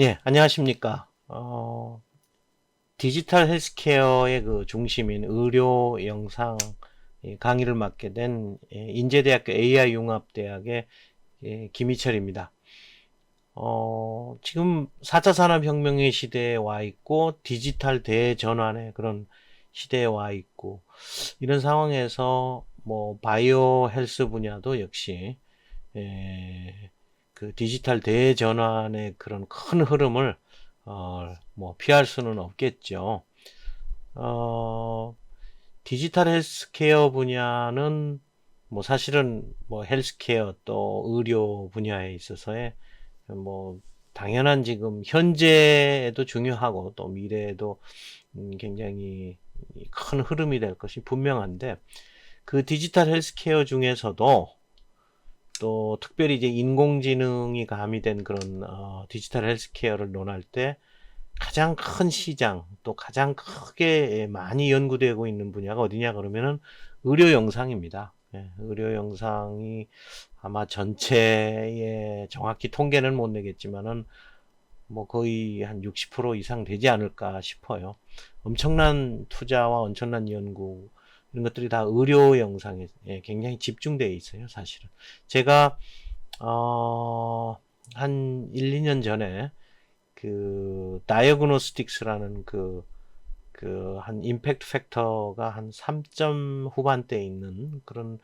예, 안녕하십니까. 디지털 헬스케어의 그 중심인 의료 영상 강의를 맡게 된 인제대학교 AI융합대학의 김희철입니다. 지금 4차 산업혁명의 시대에 와 있고, 디지털 대전환의 그런 시대에 와 있고, 이런 상황에서 뭐, 바이오 헬스 분야도 역시, 그 디지털 대전환의 그런 큰 흐름을 뭐 피할 수는 없겠죠. 어, 디지털 헬스케어 분야는 뭐 사실은 뭐 헬스케어 또 의료 분야에 있어서의 뭐 당연한 지금 현재에도 중요하고 또 미래에도 굉장히 큰 흐름이 될 것이 분명한데, 그 디지털 헬스케어 중에서도 또 특별히 이제 인공지능이 가미된 그런 디지털 헬스케어를 논할 때 가장 큰 시장, 또 가장 크게 많이 연구되고 있는 분야가 어디냐 그러면은 의료 영상입니다. 예, 의료 영상이 아마 전체의 정확히 통계는 못 내겠지만은 뭐 거의 한 60% 이상 되지 않을까 싶어요. 엄청난 투자와 엄청난 연구, 이런 것들이 다 의료 영상에 굉장히 집중되어 있어요, 사실은. 제가 한 1, 2년 전에 그 다이어그노스틱스라는 한 임팩트 팩터가 한 3점 후반대에 있는 그런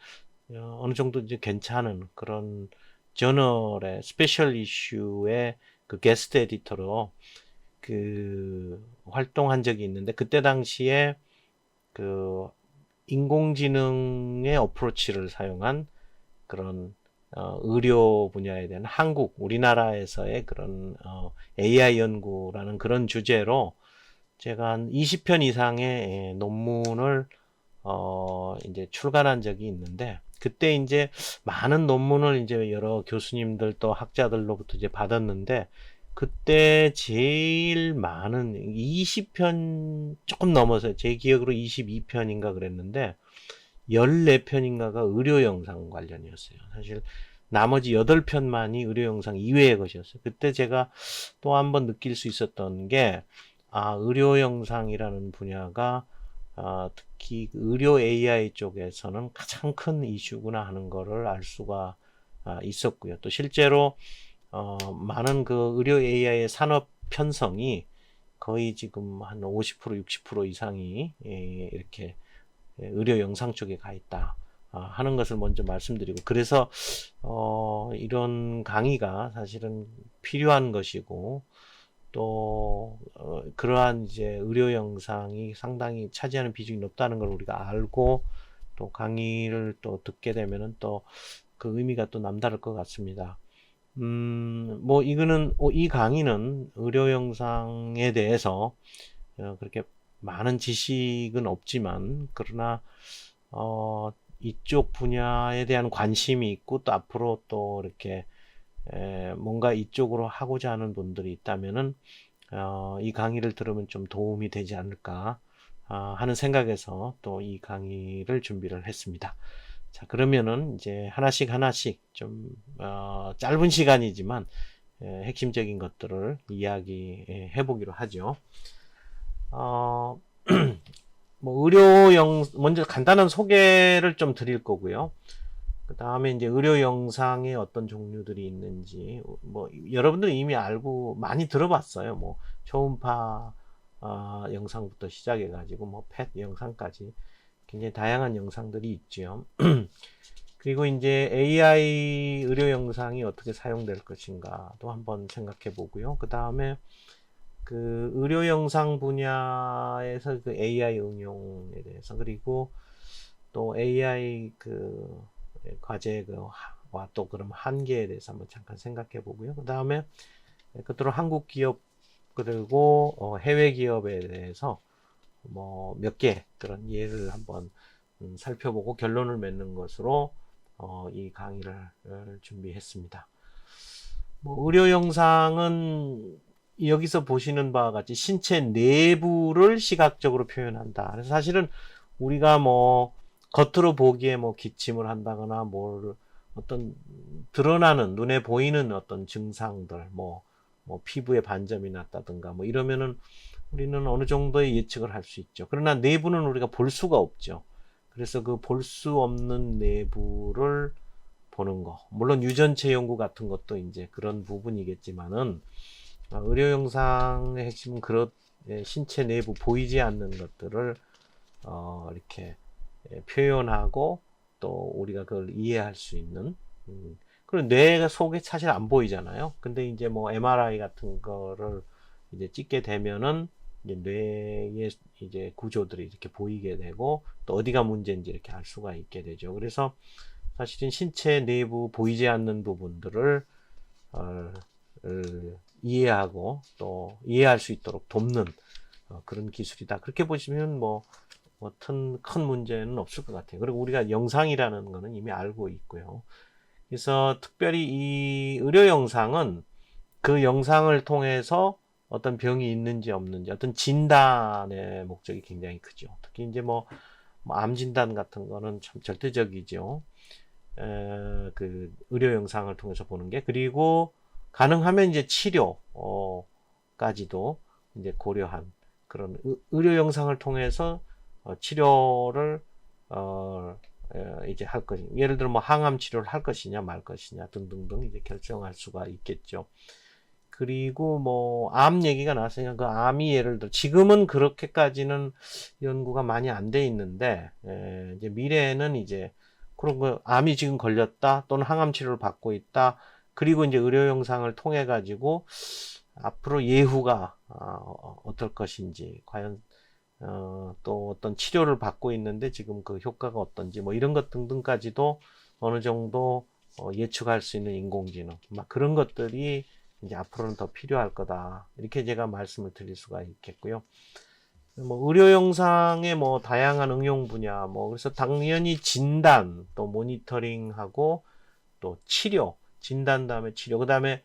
어느 정도 이제 괜찮은 그런 저널의 스페셜 이슈의 그 게스트 에디터로 그 활동한 적이 있는데, 그때 당시에 그 인공지능의 어프로치를 사용한 그런 의료 분야에 대한 우리나라에서의 그런 AI 연구라는 그런 주제로 제가 한 20편 이상의 논문을 이제 출간한 적이 있는데, 그때 이제 많은 논문을 이제 여러 교수님들 또 학자들로부터 이제 받았는데, 그때 제일 많은 20편 조금 넘어서 제 기억으로 22편인가 그랬는데 14편인가가 의료 영상 관련이었어요. 사실 나머지 8편만이 의료 영상 이외의 것이었어요. 그때 제가 또 한 번 느낄 수 있었던 게, 의료 영상이라는 분야가 특히 의료 AI 쪽에서는 가장 큰 이슈구나 하는 거를 알 수가 있었고요. 또 실제로 많은 그 의료 AI의 산업 편성이 거의 지금 한 50%, 60% 이상이 이렇게 의료 영상 쪽에 가 있다 하는 것을 먼저 말씀드리고, 그래서 이런 강의가 사실은 필요한 것이고, 또 그러한 이제 의료 영상이 상당히 차지하는 비중이 높다는 걸 우리가 알고 또 강의를 또 듣게 되면은 또 그 의미가 또 남다를 것 같습니다. 뭐 이 강의는 의료 영상에 대해서 그렇게 많은 지식은 없지만, 그러나 이쪽 분야에 대한 관심이 있고 또 앞으로 또 이렇게 뭔가 이쪽으로 하고자 하는 분들이 있다면은 이 강의를 들으면 좀 도움이 되지 않을까 하는 생각에서 또 이 강의를 준비를 했습니다. 자, 그러면은 이제 하나씩 하나씩 좀 짧은 시간이지만 핵심적인 것들을 이야기해 보기로 하죠. 어, 먼저 간단한 소개를 좀 드릴 거고요. 그 다음에 이제 의료 영상에 어떤 종류들이 있는지, 뭐, 여러분들 이미 알고 많이 들어봤어요. 뭐, 초음파, 영상부터 시작해가지고, 뭐, 펫 영상까지 굉장히 다양한 영상들이 있죠. 그리고 이제 AI 의료 영상이 어떻게 사용될 것인가도 한번 생각해 보고요. 그 다음에 그 의료 영상 분야에서 그 AI 응용에 대해서, 그리고 또 AI 그 과제 그와 또 그럼 한계에 대해서 한번 잠깐 생각해 보고요. 그 다음에 끝으로 한국 기업 그리고 해외 기업에 대해서 뭐 몇 개 그런 예를 한번 살펴보고 결론을 맺는 것으로 이 강의를 준비했습니다. 뭐 의료 영상은 여기서 보시는 바와 같이 신체 내부를 시각적으로 표현한다. 그래서 사실은 우리가 뭐 겉으로 보기에 뭐 기침을 한다거나 뭘 어떤 드러나는 눈에 보이는 어떤 증상들, 뭐 뭐 피부에 반점이 났다든가 뭐 이러면은 우리는 어느 정도의 예측을 할 수 있죠. 그러나 내부는 우리가 볼 수가 없죠. 그래서 그 볼 수 없는 내부를 보는 거. 물론 유전체 연구 같은 것도 이제 그런 부분이겠지만은 의료 영상의 핵심은 그런 신체 내부 보이지 않는 것들을 이렇게 표현하고 또 우리가 그걸 이해할 수 있는 그리고 뇌 속에 사실 안 보이잖아요. 근데 이제 뭐 MRI 같은 거를 이제 찍게 되면은 이제 뇌의 이제 구조들이 이렇게 보이게 되고 또 어디가 문제인지 이렇게 알 수가 있게 되죠. 그래서 사실은 신체 내부 보이지 않는 부분들을 이해하고 또 이해할 수 있도록 돕는 그런 기술이다. 그렇게 보시면 뭐 어떤 큰 문제는 없을 것 같아요. 그리고 우리가 영상이라는 거는 이미 알고 있고요. 그래서 특별히 이 의료 영상은 그 영상을 통해서 어떤 병이 있는지 없는지 어떤 진단의 목적이 굉장히 크죠. 특히 이제 암 진단 같은 거는 참 절대적이죠. 그 의료 영상을 통해서 보는 게 그리고 가능하면 이제 치료까지도 이제 고려한 그런 의료 영상을 통해서 치료를 이제 할 것이 예를 들어 뭐 항암 치료를 할 것이냐 말 것이냐 등등등 이제 결정할 수가 있겠죠. 그리고 뭐 암 얘기가 나왔으니까 그 암이 예를 들어 지금은 그렇게까지는 연구가 많이 안 돼 있는데 이제 미래에는 이제 그런 거 암이 지금 걸렸다 또는 항암 치료를 받고 있다 그리고 이제 의료 영상을 통해 가지고 앞으로 예후가 어떨 것인지 과연 또 어떤 치료를 받고 있는데 지금 그 효과가 어떤지 뭐 이런 것 등등까지도 어느 정도 예측할 수 있는 인공지능 막 그런 것들이 이제 앞으로는 더 필요할 거다 이렇게 제가 말씀을 드릴 수가 있겠고요. 뭐 의료 영상의 뭐 다양한 응용 분야 뭐 그래서 당연히 진단 또 모니터링하고 또 치료 진단 다음에 치료 그 다음에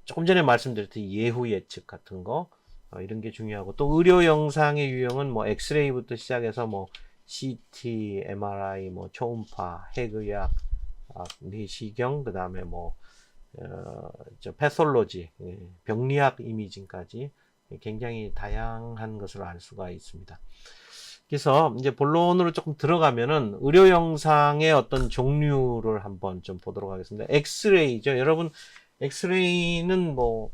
조금 전에 말씀드렸듯이 예후 예측 같은 거 이런 게 중요하고 또 의료 영상의 유형은 뭐 엑스레이부터 시작해서 뭐 CT, MRI, 뭐 초음파, 핵의학, 내시경 그 다음에 뭐 패솔로지 병리학 이미징까지 굉장히 다양한 것을 알 수가 있습니다. 그래서 이제 본론으로 조금 들어가면은 의료 영상의 어떤 종류를 한번 좀 보도록 하겠습니다. 엑스레이죠. 여러분 엑스레이는 뭐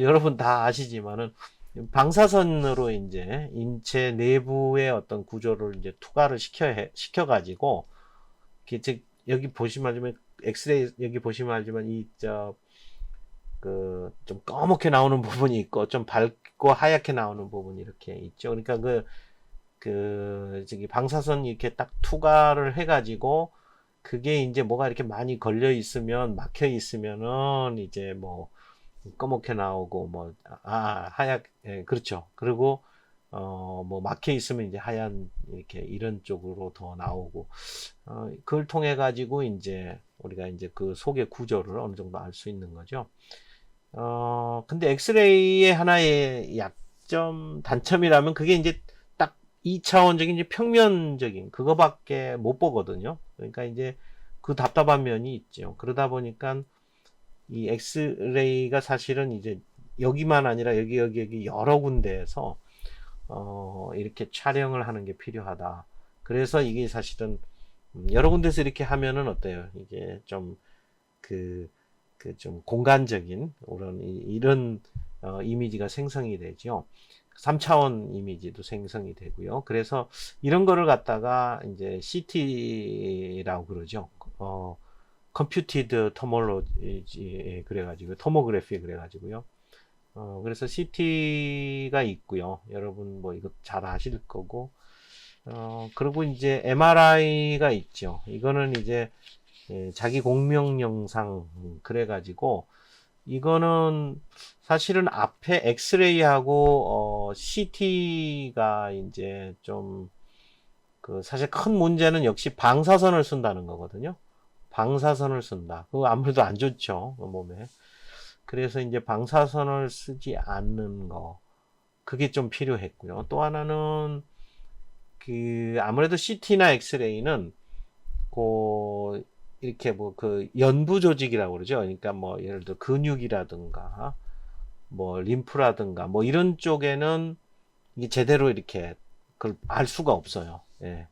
여러분 다 아시지만은 방사선으로 이제 인체 내부의 어떤 구조를 이제 투과를 시켜가지고 즉 여기 보시면 알지만 엑스레이 여기 보시면 알지만 좀 검게 나오는 부분이 있고 좀 밝고 하얗게 나오는 부분이 이렇게 있죠. 그러니까 저기 방사선 이렇게 딱 투과를 해가지고 그게 이제 뭐가 이렇게 많이 걸려 있으면 막혀 있으면은 이제 뭐 검게 나오고 하얗게 그렇죠. 그리고 뭐 막혀 있으면 이제 하얀 이렇게 이런 쪽으로 더 나오고 그걸 통해 가지고 이제 우리가 이제 그 속의 구조를 어느 정도 알 수 있는 거죠. 근데 엑스레이의 하나의 약점 단점이라면 그게 이제 딱 2차원적인 이제 평면적인 그거밖에 못 보거든요. 그러니까 이제 그 답답한 면이 있죠. 그러다 보니까 이 엑스레이가 사실은 이제 여기만 아니라 여기 여러 군데에서 이렇게 촬영을 하는 게 필요하다. 그래서 이게 사실은 여러 군데서 이렇게 하면은 어때요? 이게 좀 좀 공간적인 이런 이미지가 생성이 되죠. 3차원 이미지도 생성이 되고요. 그래서 이런 거를 갖다가 이제 CT라고 그러죠. 컴퓨티드 토몰로지 그래가지고 토모그래피 그래가지고요. 그래서 CT가 있고요. 여러분 뭐 이거 잘 아실 거고. 그리고 이제 MRI가 있죠. 이거는 이제 자기 공명 영상 그래가지고 이거는 사실은 앞에 엑스레이하고 CT가 이제 좀 사실 큰 문제는 역시 방사선을 쓴다는 거거든요. 방사선을 쓴다. 그거 아무래도 안 좋죠, 몸에. 그래서 이제 방사선을 쓰지 않는 거. 그게 좀 필요했고요. 또 하나는 아무래도 CT나 엑스레이는 이렇게 뭐 그 연부 조직이라고 그러죠. 그러니까 뭐 예를 들어 근육이라든가 뭐 림프라든가 뭐 이런 쪽에는 이게 제대로 이렇게 그걸 알 수가 없어요. 예.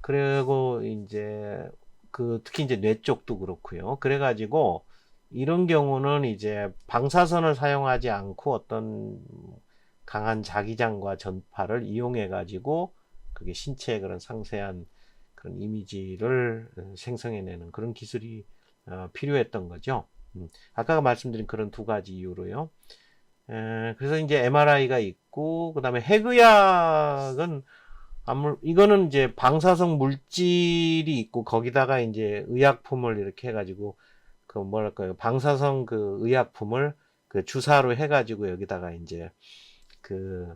그리고 이제 그 특히 이제 뇌 쪽도 그렇고요. 그래가지고 이런 경우는 이제 방사선을 사용하지 않고 어떤 강한 자기장과 전파를 이용해 가지고 그게 신체의 그런 상세한 그런 이미지를 생성해내는 그런 기술이 필요했던 거죠. 아까 말씀드린 그런 두 가지 이유로요. 그래서 이제 MRI가 있고, 그 다음에 핵의학은 이거는 이제 방사성 물질이 있고, 거기다가 이제 의약품을 이렇게 해가지고, 그 뭐랄까요, 방사성 그 의약품을 그 주사로 해가지고 여기다가 이제 그,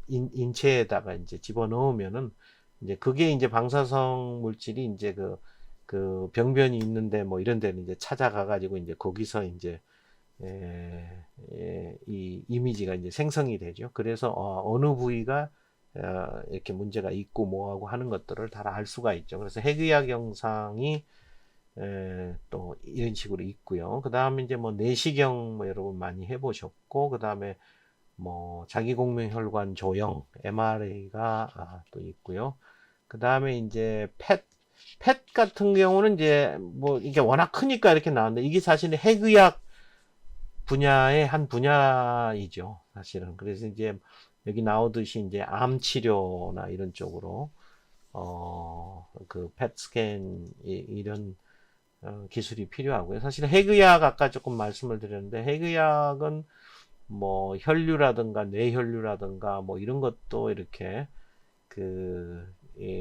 인체에다가 이제 집어넣으면은, 이제 그게 이제 방사성 물질이 이제 그 병변이 있는데 뭐 이런 데는 이제 찾아가가지고 이제 거기서 이제 이 이미지가 이제 생성이 되죠. 그래서 어느 부위가 이렇게 문제가 있고 뭐하고 하는 것들을 다 알 수가 있죠. 그래서 핵의학 영상이 또 이런 식으로 있고요. 그 다음에 이제 뭐 내시경 뭐 여러분 많이 해보셨고, 그 다음에 뭐 자기공명혈관 조형 MRA가 또 있고요. 그 다음에 이제 펫 같은 경우는 이제 뭐 이게 워낙 크니까 이렇게 나왔는데 이게 사실은 핵의학 분야의 한 분야이죠, 사실은. 그래서 이제 여기 나오듯이 이제 암 치료나 이런 쪽으로 그 펫 스캔 이런 기술이 필요하고요. 사실 핵의학 아까 조금 말씀을 드렸는데 핵의학은 뭐 혈류라든가 뇌혈류라든가 뭐 이런 것도 이렇게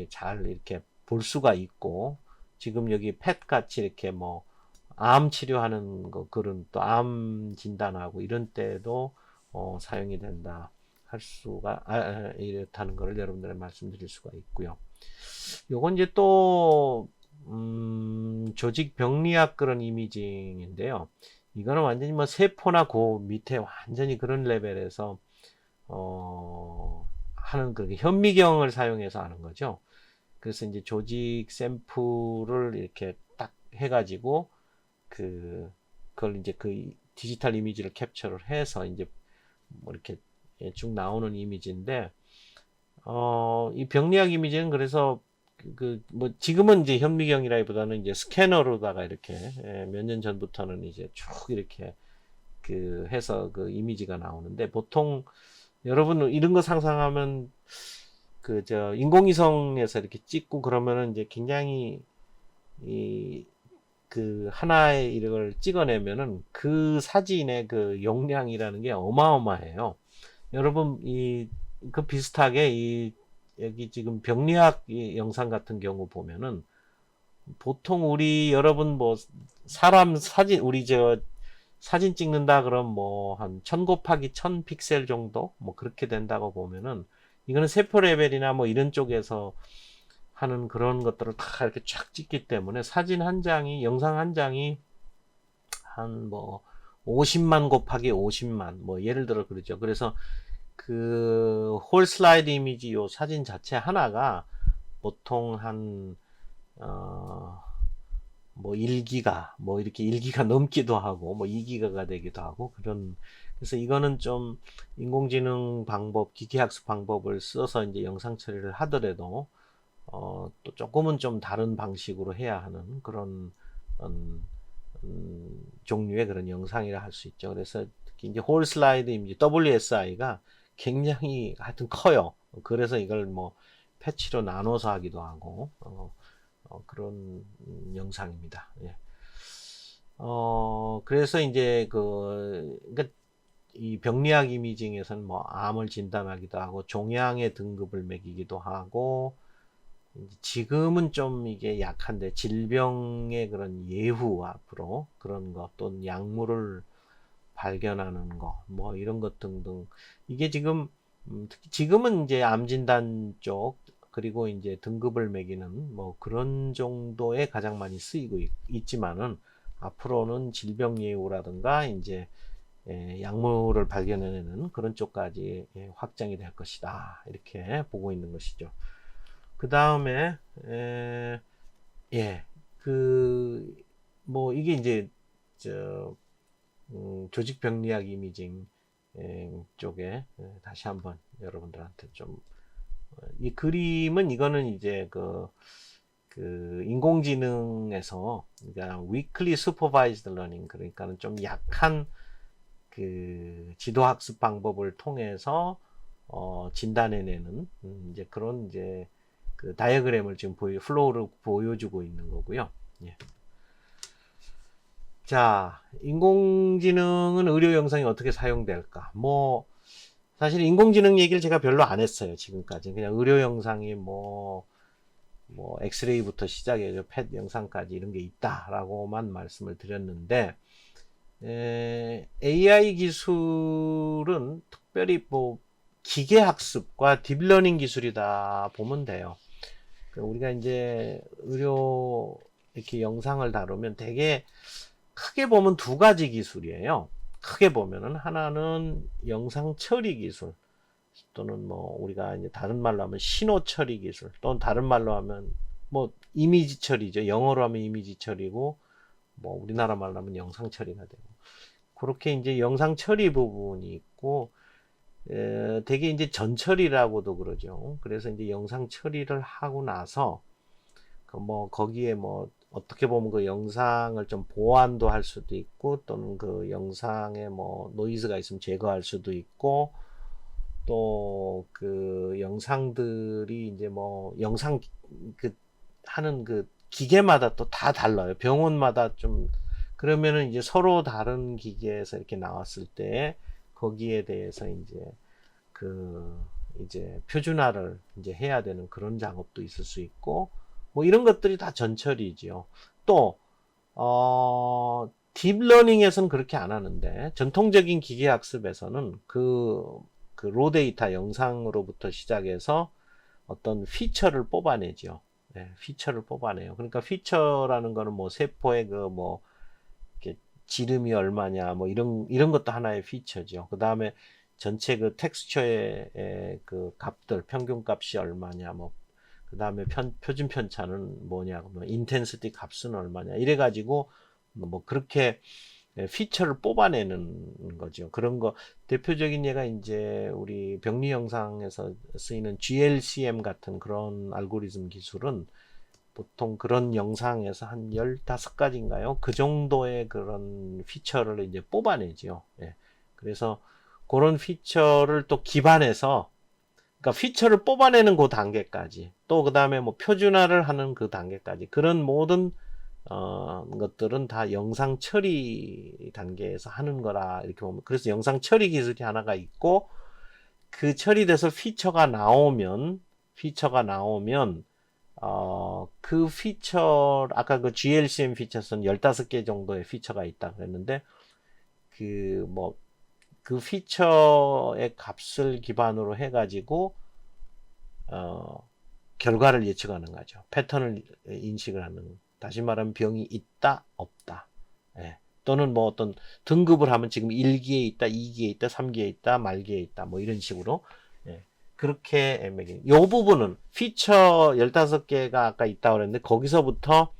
잘 이렇게 볼 수가 있고, 지금 여기 펫 같이 이렇게 뭐 암 치료하는 거 그런 또 암 진단하고 이런 때도 사용이 된다 할 수가 이렇다는 것을 여러분들에 말씀드릴 수가 있고요. 요건 이제 또 조직 병리학 그런 이미징인데요. 이거는 완전히 뭐 세포나 그 밑에 완전히 그런 레벨에서 하는 그 현미경을 사용해서 하는 거죠. 그래서 이제 조직 샘플을 이렇게 딱 해가지고 그걸 이제 그 디지털 이미지를 캡처를 해서 이제 뭐 이렇게 쭉 나오는 이미지인데, 이 병리학 이미지는 그래서 뭐 지금은 이제 현미경이라기보다는 이제 스캐너로다가 이렇게 몇 년 전부터는 이제 쭉 이렇게 해서 그 이미지가 나오는데, 보통 여러분 이런 거 상상하면 인공위성에서 이렇게 찍고 그러면은 이제 굉장히 하나의 이걸 찍어내면은 그 사진의 그 용량이라는 게 어마어마해요. 여러분 그 비슷하게 여기 지금 병리학 영상 같은 경우 보면은 보통 우리 여러분 뭐 사람 사진 우리 사진 찍는다 그럼 뭐 한 1000 곱하기 1000 픽셀 정도 뭐 그렇게 된다고 보면은, 이거는 세포 레벨이나 뭐 이런 쪽에서 하는 그런 것들을 다 이렇게 쫙 찍기 때문에 사진 한 장이 영상 한 장이 한 뭐 50만 곱하기 50만 뭐 예를 들어 그러죠. 그래서 그 홀 슬라이드 이미지 요 사진 자체 하나가 보통 한 뭐 1기가 뭐 이렇게 1기가 넘기도 하고 뭐 2기가가 되기도 하고 그런. 그래서 이거는 좀 인공지능 방법, 기계학습 방법을 써서 이제 영상 처리를 하더라도 또 조금은 좀 다른 방식으로 해야 하는 그런 종류의 그런 영상이라 할 수 있죠. 그래서 특히 이제 홀 슬라이드 이미지 WSI가 굉장히 하여튼 커요. 그래서 이걸 뭐 패치로 나눠서 하기도 하고 그런 영상입니다. 예. 그래서 이제 그러니까 이 병리학 이미징에서는 뭐 암을 진단하기도 하고 종양의 등급을 매기기도 하고, 지금은 좀 이게 약한데 질병의 그런 예후 앞으로 그런 것 또는 약물을 발견하는 거 뭐 이런 것 등등, 이게 지금 특히 지금은 이제 암 진단 쪽 그리고 이제 등급을 매기는 뭐 그런 정도에 가장 많이 쓰이고 있지만은 앞으로는 질병 예후라든가 이제 약물을 발견해내는 그런 쪽까지 확장이 될 것이다 이렇게 보고 있는 것이죠. 그 다음에 예 뭐 이게 이제 저 조직 병리학 이미징 쪽에 다시 한번 여러분들한테 좀 이 그림은 이거는 이제 그 인공지능에서 그러니까 weakly supervised learning 그러니까는 좀 약한 그 지도학습 방법을 통해서 진단해내는 이제 그런 이제 그 다이어그램을 지금 플로우를 보여주고 있는 거고요. 예. 자, 인공지능은 의료 영상이 어떻게 사용될까? 뭐 사실 인공지능 얘기를 제가 별로 안 했어요. 지금까지 그냥 의료 영상이 뭐 엑스레이부터 시작해서 펫 영상까지 이런 게 있다라고만 말씀을 드렸는데 AI 기술은 특별히 뭐 기계학습과 딥러닝 기술이다 보면 돼요. 우리가 이제 의료 이렇게 영상을 다루면 되게 크게 보면 두 가지 기술이에요. 크게 보면은 하나는 영상 처리 기술 또는 뭐 우리가 이제 다른 말로 하면 신호 처리 기술 또는 다른 말로 하면 뭐 이미지 처리죠. 영어로 하면 이미지 처리고 뭐 우리나라 말로 하면 영상 처리가 되고 그렇게 이제 영상 처리 부분이 있고 되게 이제 전처리라고도 그러죠. 그래서 이제 영상 처리를 하고 나서 뭐 거기에 뭐 어떻게 보면 그 영상을 좀 보완도 할 수도 있고 또는 그 영상에 뭐 노이즈가 있으면 제거할 수도 있고 또 그 영상들이 이제 뭐 영상 그 하는 그 기계마다 또 다 달라요. 병원마다 좀 그러면은 이제 서로 다른 기계에서 이렇게 나왔을 때 거기에 대해서 이제 표준화를 이제 해야 되는 그런 작업도 있을 수 있고 뭐 이런 것들이 다 전처리죠. 또 딥러닝에서는 그렇게 안 하는데 전통적인 기계학습에서는 그 로 데이터 영상으로부터 시작해서 어떤 피처를 뽑아내죠. 네, 피처를 뽑아내요. 그러니까 피처라는 거는 뭐 세포의 뭐 지름이 얼마냐 뭐 이런 것도 하나의 피처죠. 그 다음에 전체 그 텍스처의 그 값들 평균 값이 얼마냐 뭐 그 다음에 표준 편차는 뭐냐 뭐 인텐시티 값은 얼마냐 이래 가지고 뭐 그렇게 피처를 뽑아내는 거죠. 그런 거 대표적인 예가 이제 우리 병리 영상에서 쓰이는 GLCM 같은 그런 알고리즘 기술은 보통 그런 영상에서 한 15가지인가요? 그 정도의 그런 피처를 이제 뽑아내죠. 예. 그래서 그런 피처를 또 기반해서 그러니까 피처를 뽑아내는 그 단계까지 또 그 다음에 뭐 표준화를 하는 그 단계까지 그런 모든 것들은 다 영상 처리 단계에서 하는 거라 이렇게 보면 그래서 영상 처리 기술이 하나가 있고 그 처리돼서 피처가 나오면 그 피처 아까 그 GLCM 피처는 15개 정도의 피처가 있다 그랬는데 그 피처의 값을 기반으로 해가지고 결과를 예측하는 거죠. 패턴을 인식을 하는. 다시 말하면 병이 있다 없다. 예. 또는 뭐 어떤 등급을 하면 지금 1기에 있다, 2기에 있다, 3기에 있다, 말기에 있다, 뭐 이런 식으로 예. 그렇게 매긴. 요 부분은 피처 15개가 아까 있다고 그랬는데 거기서부터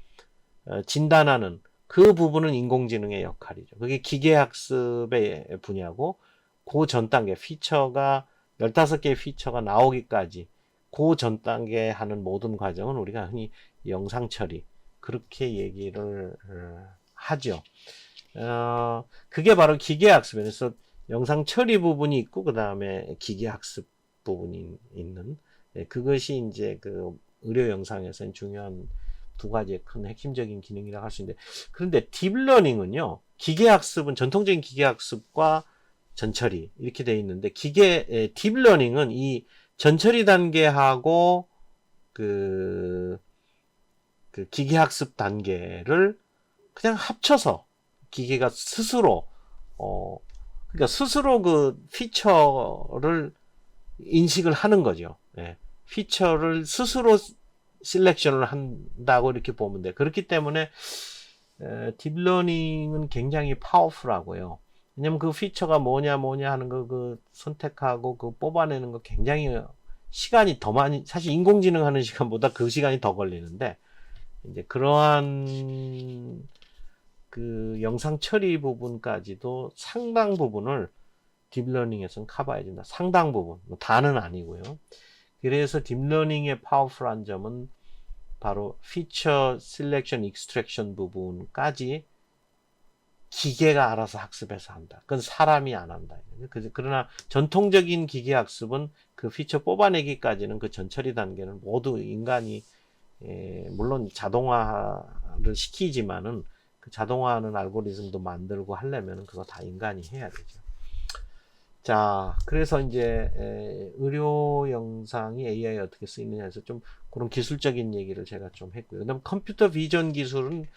진단하는 그 부분은 인공지능의 역할이죠. 그게 기계학습의 분야고 그 전 단계 피처가 15개의 피처가 나오기까지 그 전 단계 하는 모든 과정은 우리가 흔히 영상 처리 그렇게 얘기를 하죠. 그게 바로 기계학습이에요. 그래서 영상 처리 부분이 있고 그 다음에 기계학습 부분이 있는 그것이 이제 그 의료 영상에서는 중요한 두 가지의 큰 핵심적인 기능이라고 할 수 있는데 그런데 딥러닝은요. 기계학습은 전통적인 기계학습과 전처리 이렇게 되어 있는데 딥러닝은 이 전처리 단계하고 그 기계학습 단계를 그냥 합쳐서 기계가 스스로 그러니까 스스로 그 피처를 인식을 하는 거죠. 예. 피처를 스스로 셀렉션을 한다고 이렇게 보면 돼. 그렇기 때문에 딥러닝은 굉장히 파워풀하고요. 왜냐면 그 피처가 뭐냐 하는 거 그 선택하고 그 뽑아내는 거 굉장히 시간이 더 많이 사실 인공지능 하는 시간보다 그 시간이 더 걸리는데 이제 그러한 그 영상 처리 부분까지도 상당 부분을 딥러닝에서는 커버해 준다. 상당 부분, 뭐 다는 아니고요. 그래서 딥러닝의 파워풀한 점은 바로 피처 셀렉션 익스트랙션 부분까지 기계가 알아서 학습해서 한다. 그건 사람이 안 한다. 그러나 전통적인 기계 학습은 그 피처 뽑아내기까지는 그 전처리 단계는 모두 인간이 물론 자동화를 시키지만은 그 자동화하는 알고리즘도 만들고 하려면 그거 다 인간이 해야 되죠. 자, 그래서 이제 의료 영상이 AI에 어떻게 쓰이느냐에서 좀 그런 기술적인 얘기를 제가 좀 했고요. 그다음 컴퓨터 비전 기술은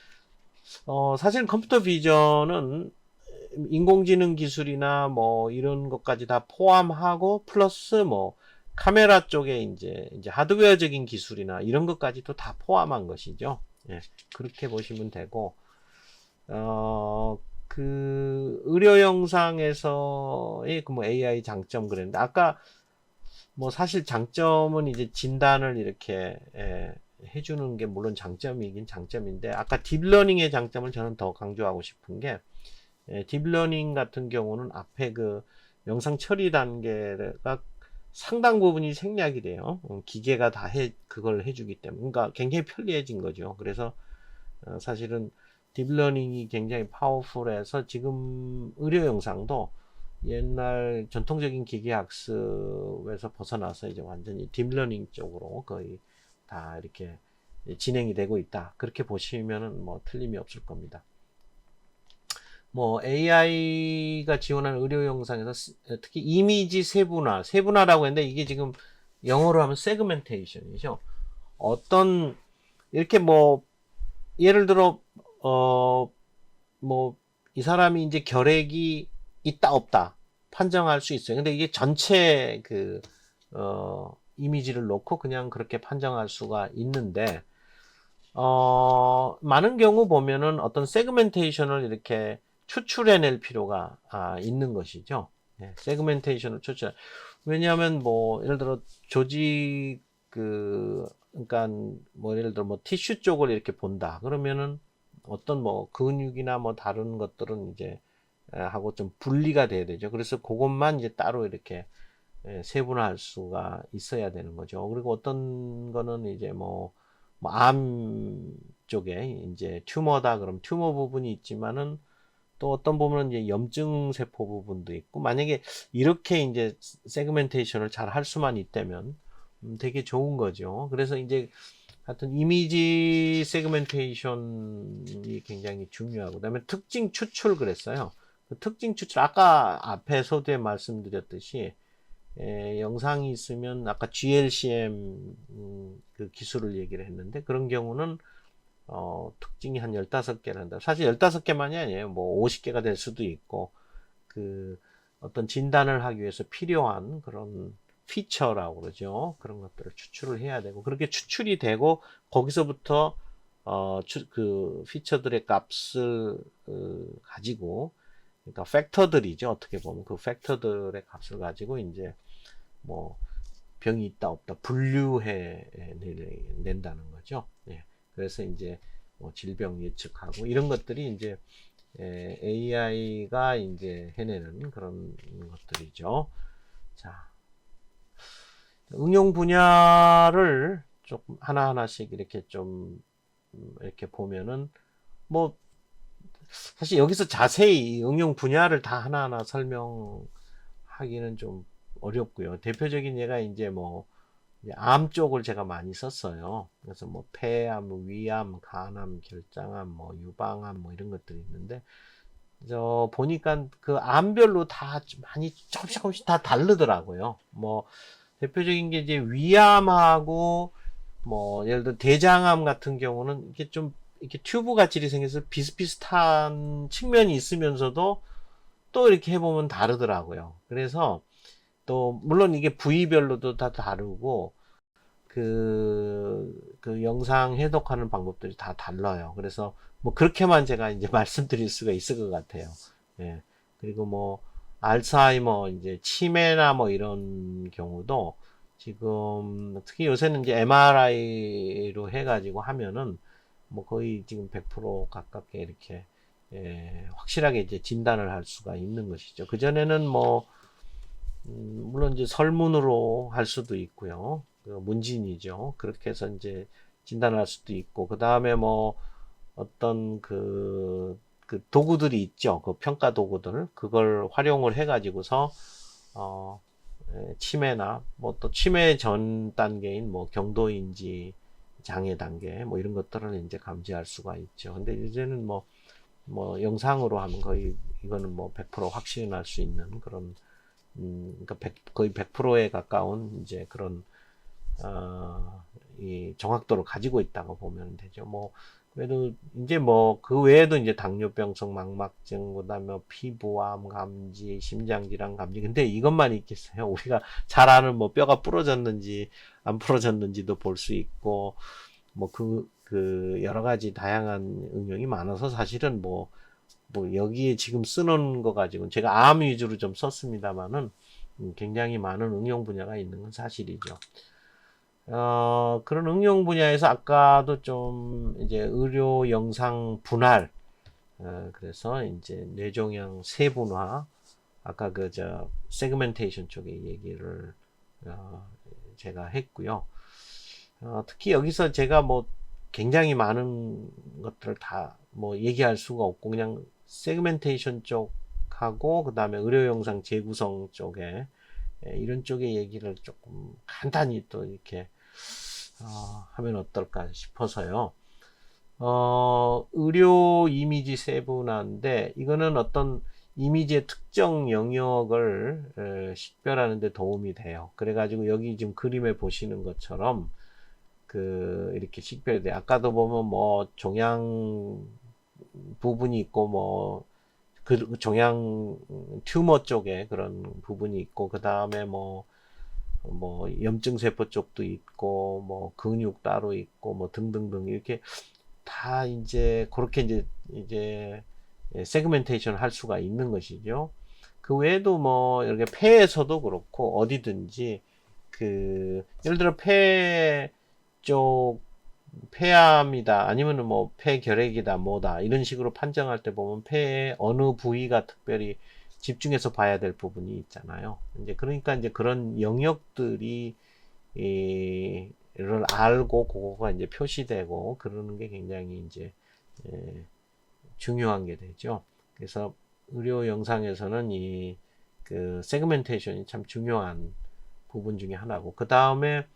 사실 컴퓨터 비전은 인공지능 기술이나 뭐 이런 것까지 다 포함하고 플러스 뭐 카메라 쪽에 이제 하드웨어적인 기술이나 이런 것까지도 다 포함한 것이죠. 예, 그렇게 보시면 되고 그 의료 영상에서의 그 뭐 AI 장점 그랬는데 아까 뭐 사실 장점은 이제 진단을 이렇게 해주는 게 물론 장점이긴 장점인데 아까 딥러닝의 장점을 저는 더 강조하고 싶은 게 딥러닝 같은 경우는 앞에 그 영상 처리 단계가 상당 부분이 생략이 돼요. 기계가 다 그걸 해주기 때문에 그러니까 굉장히 편리해진 거죠. 그래서 사실은 딥러닝이 굉장히 파워풀해서 지금 의료 영상도 옛날 전통적인 기계 학습에서 벗어나서 이제 완전히 딥러닝 쪽으로 거의 다 이렇게 진행이 되고 있다. 그렇게 보시면은 뭐 틀림이 없을 겁니다. 뭐 AI가 지원하는 의료 영상에서 특히 이미지 세분화라고 했는데 이게 지금 영어로 하면 세그멘테이션이죠. 어떤 이렇게 뭐 예를 들어 뭐 이 사람이 이제 결핵이 있다 없다 판정할 수 있어요. 근데 이게 전체 그 이미지를 놓고 그냥 그렇게 판정할 수가 있는데 많은 경우 보면은 어떤 세그멘테이션을 이렇게 추출해낼 필요가 있는 것이죠. 네, 세그멘테이션을 추출. 왜냐하면 뭐 예를 들어 조직 그러니까 뭐 예를 들어 뭐 티슈 쪽을 이렇게 본다. 그러면은 어떤 뭐 근육이나 뭐 다른 것들은 이제 하고 좀 분리가 돼야 되죠. 그래서 그것만 이제 따로 이렇게 세분화할 수가 있어야 되는 거죠. 그리고 어떤 거는 이제 암 쪽에 이제 튜머다 그럼 튜머 부분이 있지만은 또 어떤 부분은 이제 염증 세포 부분도 있고 만약에 이렇게 이제 세그멘테이션을 잘 할 수만 있다면 되게 좋은 거죠. 그래서 이제 하여튼 이미지 세그멘테이션이 굉장히 중요하고 그다음에 특징 추출 그랬어요. 그 특징 추출 아까 앞에 서두에 말씀드렸듯이 영상이 있으면 아까 GLCM 그 기술을 얘기를 했는데 그런 경우는 특징이 한 15개를 한다. 사실 15개만이 아니에요. 뭐 50개가 될 수도 있고 그 어떤 진단을 하기 위해서 필요한 그런 피처라고 그러죠. 그런 것들을 추출을 해야 되고 그렇게 추출이 되고 거기서부터 그 피처들의 값을 가지고 그러니까 팩터들이죠. 어떻게 보면 그 팩터들의 값을 가지고 이제 뭐 병이 있다 없다 분류해 낸다는 거죠. 예. 그래서 이제 뭐 질병 예측하고 이런 것들이 이제 AI가 이제 해내는 그런 것들이죠. 자, 응용 분야를 조금 하나하나씩 이렇게 좀 이렇게 보면은 뭐 사실 여기서 자세히 응용 분야를 다 하나하나 설명하기는 좀 어렵고요. 대표적인 예가 이제 암 쪽을 제가 많이 썼어요. 그래서 뭐 폐암, 위암, 간암, 결장암, 뭐 유방암 뭐 이런 것들이 있는데 저 보니까 그 암별로 다 많이 조금씩 다 다르더라고요. 뭐 대표적인 게 이제 위암하고 뭐 예를 들어 대장암 같은 경우는 이게 좀 이렇게 튜브 같이 생겨서 비슷비슷한 측면이 있으면서도 또 이렇게 해보면 다르더라고요. 그래서 또 물론 이게 부위별로도 다 다르고 그 영상 해독하는 방법들이 다 달라요. 그래서 뭐 그렇게만 제가 이제 말씀드릴 수가 있을 것 같아요. 예. 그리고 뭐 알츠하이머 이제 치매나 뭐 이런 경우도 지금 특히 요새는 이제 MRI로 해가지고 하면은 뭐 거의 지금 100% 가깝게 이렇게 확실하게 이제 진단을 할 수가 있는 것이죠. 그전에는 뭐 물론 이제 설문으로 할 수도 있고요. 그 문진이죠. 그렇게 해서 이제 진단할 수도 있고, 그 다음에 뭐 어떤 그 도구들이 있죠. 그 평가 도구들. 그걸 활용을 해가지고서, 치매나 뭐 또 치매 전 단계인 뭐 경도인지 장애 단계 뭐 이런 것들을 이제 감지할 수가 있죠. 근데 이제는 뭐 영상으로 하면 거의 이거는 뭐 100% 확신할 수 있는 그런 그러니까 거의 100%에 가까운 이제 그런 이 정확도를 가지고 있다고 보면 되죠. 뭐 그래도 이제 뭐 그 외에도 이제 당뇨병성 망막증, 그다음에 피부암 감지, 심장질환 감지. 근데 이것만 있겠어요? 우리가 잘 아는 뭐 뼈가 부러졌는지 안 부러졌는지도 볼 수 있고, 뭐 그 여러 가지 다양한 응용이 많아서 사실은 뭐 여기에 지금 쓰는 거 가지고 제가 암 위주로 좀 썼습니다만은 굉장히 많은 응용 분야가 있는 건 사실이죠. 그런 응용 분야에서 아까도 좀 이제 의료 영상 분할, 그래서 이제 뇌종양 세분화, 아까 저 세그멘테이션 쪽에 얘기를 제가 했고요. 특히 여기서 제가 뭐 굉장히 많은 것들을 다 뭐 얘기할 수가 없고 그냥 세그멘테이션 쪽하고 그 다음에 의료 영상 재구성 쪽에 이런 쪽의 얘기를 조금 간단히 또 이렇게 하면 어떨까 싶어서요. 의료 이미지 세분화인데 이거는 어떤 이미지의 특정 영역을 식별하는 데 도움이 돼요. 그래가지고 여기 지금 그림에 보시는 것처럼 이렇게 식별이 돼. 아까도 보면 뭐 종양 부분이 있고 그 종양 튜머 쪽에 그런 부분이 있고 그 다음에 뭐 염증 세포 쪽도 있고 뭐 근육 따로 있고 뭐 등등등 이렇게 다 이제 그렇게 이제 세그멘테이션 할 수가 있는 것이죠. 그 외에도 뭐 이렇게 폐에서도 그렇고 어디든지 예를 들어 폐 쪽 폐암이다 아니면은 뭐 폐결핵이다 뭐다 이런 식으로 판정할 때 보면 폐의 어느 부위가 특별히 집중해서 봐야 될 부분이 있잖아요. 이제 그러니까 이제 그런 영역들이 를 알고 그거가 이제 표시되고 그러는 게 굉장히 이제 중요한 게 되죠. 그래서 의료 영상에서는 그 세그멘테이션이 참 중요한 부분 중에 하나고 그 다음에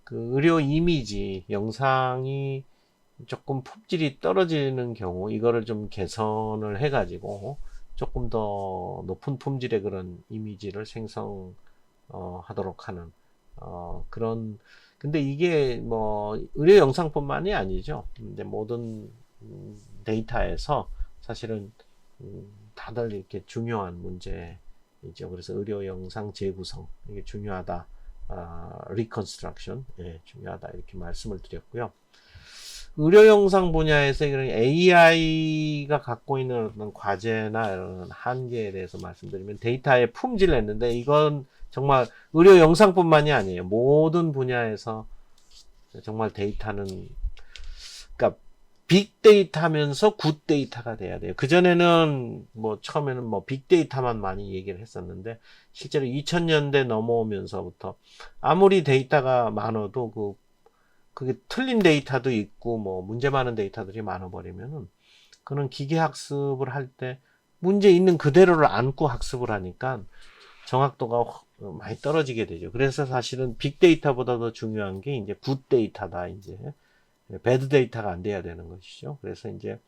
그 의료 이미지 영상이 조금 품질이 떨어지는 경우 이거를 좀 개선을 해가지고 조금 더 높은 품질의 그런 이미지를 생성하도록 하는 그런 근데 이게 뭐 의료 영상뿐만이 아니죠. 근데 모든 데이터에서 사실은 다들 이렇게 중요한 문제이죠. 그래서 의료 영상 재구성 이게 중요하다. 리컨스트럭션 중요하다 이렇게 말씀을 드렸고요. 의료 영상 분야에서 이런 AI가 갖고 있는 어떤 과제나 이런 한계에 대해서 말씀드리면 데이터의 품질을 했는데 이건 정말 의료 영상뿐만이 아니에요. 모든 분야에서 정말 데이터는 그러니까 빅데이터면서 굿데이터가 돼야 돼요. 그전에는 뭐 처음에는 뭐 빅데이터만 많이 얘기를 했었는데 실제로 2000년대 넘어오면서부터 아무리 데이터가 많아도 그게 틀린 데이터도 있고 뭐 문제 많은 데이터들이 많아 버리면은 그는 기계 학습을 할 때 문제 있는 그대로를 안고 학습을 하니까 정확도가 많이 떨어지게 되죠. 그래서 사실은 빅데이터보다 더 중요한 게 이제 굿데이터다 이제 배드 데이터가 안 돼야 되는 것이죠. 그래서 이제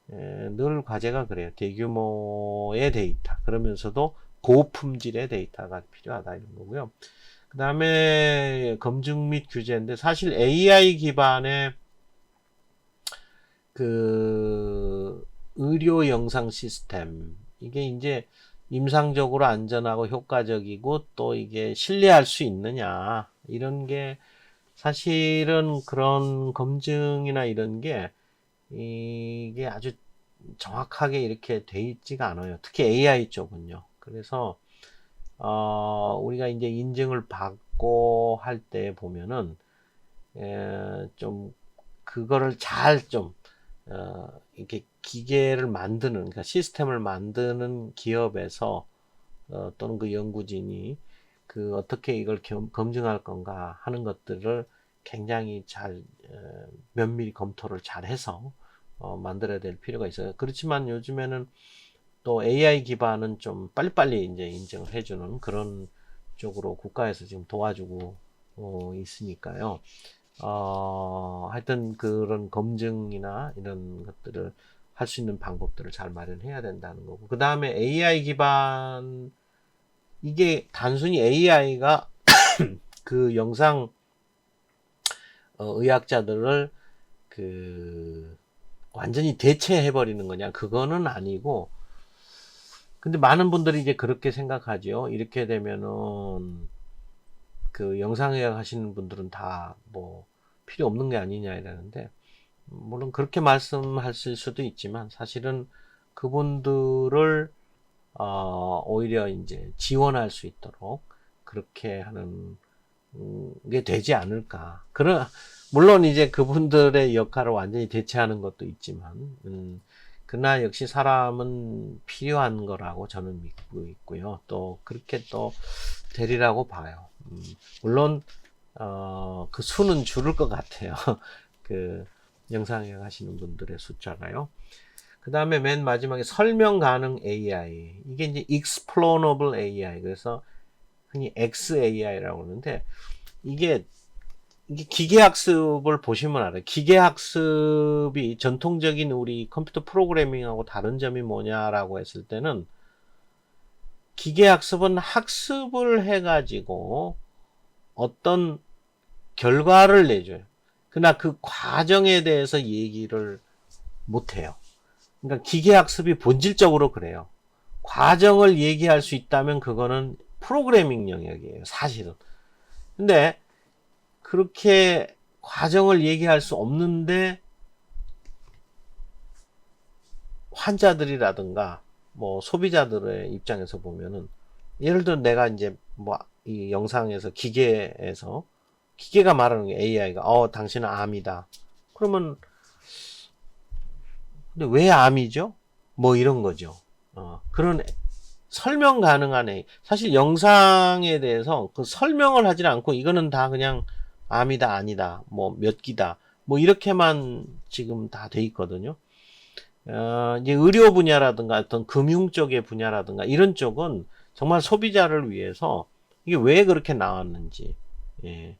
늘 과제가 그래요. 대규모의 데이터 그러면서도 고품질의 데이터가 필요하다 이런 거고요. 그 다음에 검증 및 규제인데 사실 AI 기반의 그 의료 영상 시스템 이게 이제 임상적으로 안전하고 효과적이고 또 이게 신뢰할 수 있느냐 이런 게 사실은 그런 검증이나 이런 게 이게 아주 정확하게 이렇게 돼 있지가 않아요. 특히 AI 쪽은요. 그래서 우리가 이제 인증을 받고 할 때 보면은 좀 그거를 잘 좀, 이렇게 기계를 만드는, 그러니까 시스템을 만드는 기업에서, 또는 그 연구진이 그 어떻게 이걸 검증할 건가 하는 것들을 굉장히 잘, 면밀히 검토를 잘 해서, 만들어야 될 필요가 있어요. 그렇지만 요즘에는 또 AI 기반은 좀 빨리빨리 이제 인정을 해주는 그런 쪽으로 국가에서 지금 도와주고 있으니까요. 하여튼 그런 검증이나 이런 것들을 할 수 있는 방법들을 잘 마련해야 된다는 거고. 그 다음에 AI 기반, 이게 단순히 AI가 그 영상 의학자들을 그 완전히 대체해버리는 거냐? 그거는 아니고, 근데 많은 분들이 이제 그렇게 생각하죠. 이렇게 되면은 그 영상의학 하시는 분들은 다 뭐 필요 없는 게 아니냐 이러는데, 물론 그렇게 말씀하실 수도 있지만 사실은 그분들을 오히려 이제 지원할 수 있도록 그렇게 하는 게 되지 않을까. 물론 이제 그분들의 역할을 완전히 대체하는 것도 있지만, 그러나 역시 사람은 필요한 거라고 저는 믿고 있고요. 또 그렇게 또 되리라고 봐요. 물론 그 수는 줄을 것 같아요. 그 영상에 하시는 분들의 숫자가요. 그 다음에 맨 마지막에 설명 가능 AI. 이게 이제 explainable AI. 그래서 흔히 XAI라고 하는데, 이게 기계학습을 보시면 알아요. 기계학습이 전통적인 우리 컴퓨터 프로그래밍하고 다른 점이 뭐냐라고 했을 때는, 기계학습은 학습을 해가지고 어떤 결과를 내줘요. 그러나 그 과정에 대해서 얘기를 못해요. 그러니까 기계학습이 본질적으로 그래요. 과정을 얘기할 수 있다면 그거는 프로그래밍 영역이에요, 사실은. 근데 그렇게 과정을 얘기할 수 없는데 환자들이라든가 뭐 소비자들의 입장에서 보면은, 예를 들어 내가 이제 뭐 이 영상에서 기계가 말하는 게, AI가 당신은 암이다. 그러면 근데 왜 암이죠? 뭐 이런 거죠. 그런 설명 가능한 AI. 사실 영상에 대해서 그 설명을 하질 않고 이거는 다 그냥 암이다, 아니다, 뭐 몇 기다, 뭐 이렇게만 지금 다 돼 있거든요. 이제 의료 분야라든가 어떤 금융 쪽의 분야라든가 이런 쪽은 정말 소비자를 위해서 이게 왜 그렇게 나왔는지, 예,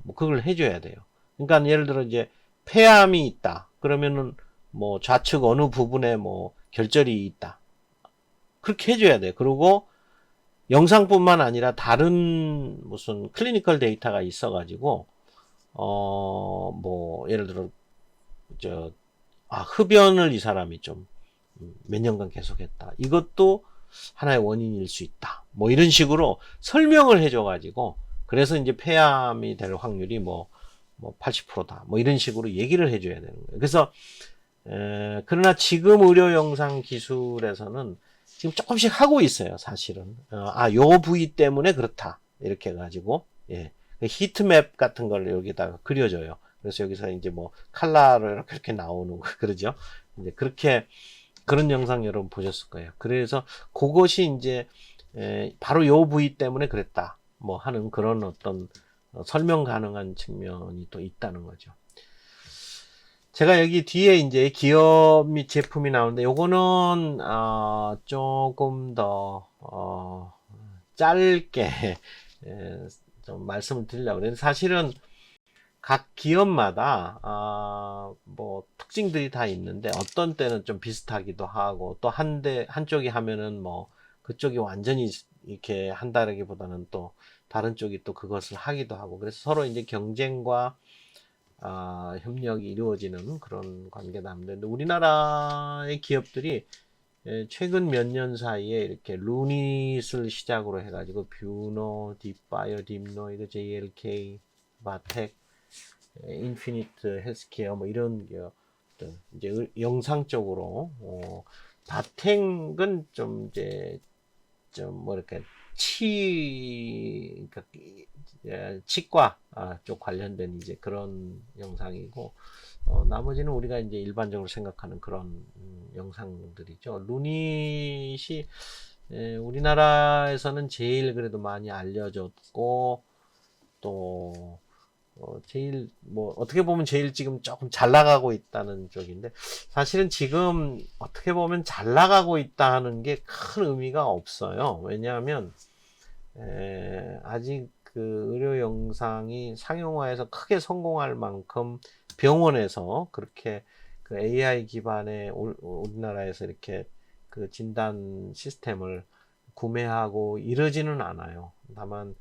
뭐 그걸 해줘야 돼요. 그러니까 예를 들어 이제 폐암이 있다. 그러면은 뭐 좌측 어느 부분에 뭐 결절이 있다. 그렇게 해줘야 돼요. 그리고 영상뿐만 아니라 다른 무슨 클리니컬 데이터가 있어가지고, 뭐 예를 들어 흡연을 이 사람이 좀 몇 년간 계속했다. 이것도 하나의 원인일 수 있다. 뭐 이런 식으로 설명을 해줘가지고, 그래서 이제 폐암이 될 확률이 뭐 80%다. 뭐 이런 식으로 얘기를 해줘야 되는 거예요. 그래서 그러나 지금 의료 영상 기술에서는 지금 조금씩 하고 있어요, 사실은. 요 부위 때문에 그렇다. 이렇게 해가지고, 예. 히트맵 같은 걸 여기다가 그려줘요. 그래서 여기서 이제 뭐 칼라로 이렇게 나오는 거, 그러죠. 이제 그런 영상 여러분 보셨을 거예요. 그래서 그것이 이제 바로 요 부위 때문에 그랬다. 뭐 하는 그런 어떤 설명 가능한 측면이 또 있다는 거죠. 제가 여기 뒤에 이제 기업 및 제품이 나오는데, 요거는 조금 더 짧게 좀 말씀을 드리려고 그랬는데, 사실은 각 기업마다 뭐 특징들이 다 있는데, 어떤 때는 좀 비슷하기도 하고, 또 한쪽이 하면은 뭐 그쪽이 완전히 이렇게 한다라기보다는 또 다른 쪽이 또 그것을 하기도 하고, 그래서 서로 이제 경쟁과 협력이 이루어지는 그런 관계다 합니다. 우리나라의 기업들이 최근 몇 년 사이에 이렇게 루닛을 시작으로 해가지고 뷰노, 딥바이오, 딥노이드, JLK, 바텍, 인피니트 헬스케어 뭐 이런 기업들, 이제 영상 쪽으로 바텍은 좀 이제 좀 뭐 이렇게 그러니까 치과 쪽 관련된 이제 그런 영상이고, 나머지는 우리가 이제 일반적으로 생각하는 그런 영상들이죠. 루닛이 우리나라에서는 제일 그래도 많이 알려졌고, 또 제일 뭐 어떻게 보면 제일 지금 조금 잘 나가고 있다는 쪽인데, 사실은 지금 어떻게 보면 잘 나가고 있다 하는 게 큰 의미가 없어요. 왜냐하면 아직 그 의료 영상이 상용화해서 크게 성공할 만큼 병원에서 그렇게 그 AI 기반의 우리나라에서 이렇게 그 진단 시스템을 구매하고 이러지는 않아요. 다만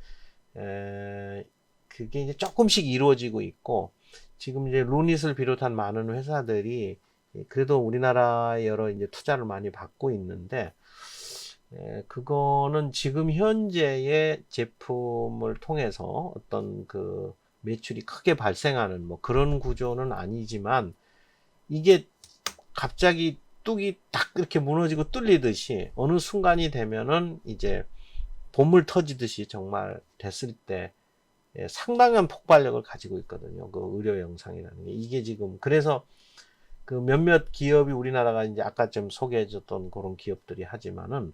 그게 이제 조금씩 이루어지고 있고, 지금 이제 루닛을 비롯한 많은 회사들이 그래도 우리나라에 여러 이제 투자를 많이 받고 있는데, 그거는 지금 현재의 제품을 통해서 어떤 그 매출이 크게 발생하는 뭐 그런 구조는 아니지만, 이게 갑자기 뚝이 딱 이렇게 무너지고 뚫리듯이 어느 순간이 되면은 이제 보물 터지듯이 정말 됐을 때 상당한 폭발력을 가지고 있거든요. 그 의료 영상이라는 게. 이게 지금 그래서 그 몇몇 기업이 우리나라가 이제 아까 좀 소개해줬던 그런 기업들이 하지만은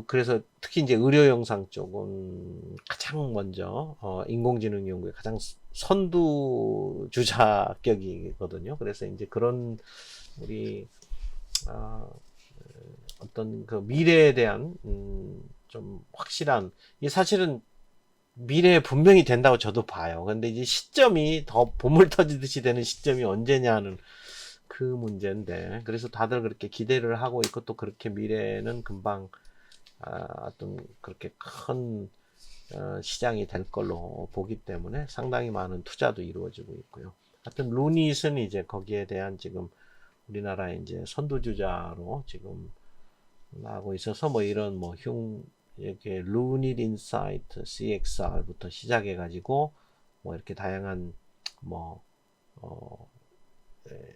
그래서 특히 이제 의료 영상 쪽은 가장 먼저 인공지능 연구에 가장 선두주자격이거든요. 그래서 이제 그런 우리 어떤 그 미래에 대한 좀 확실한, 이게 사실은 미래에 분명히 된다고 저도 봐요. 근데 이제 시점이 더 보물 터지듯이 되는 시점이 언제냐는 그 문제인데, 그래서 다들 그렇게 기대를 하고 있고, 또 그렇게 미래는 금방 어떤 그렇게 큰 시장이 될 걸로 보기 때문에 상당히 많은 투자도 이루어지고 있고요. 하여튼 루닛은 이제 거기에 대한 지금 우리나라의 이제 선두주자로 지금 나오고 있어서, 뭐 이런 뭐 이렇게 루닛 인사이트 CXR부터 시작해 가지고 뭐 이렇게 다양한 뭐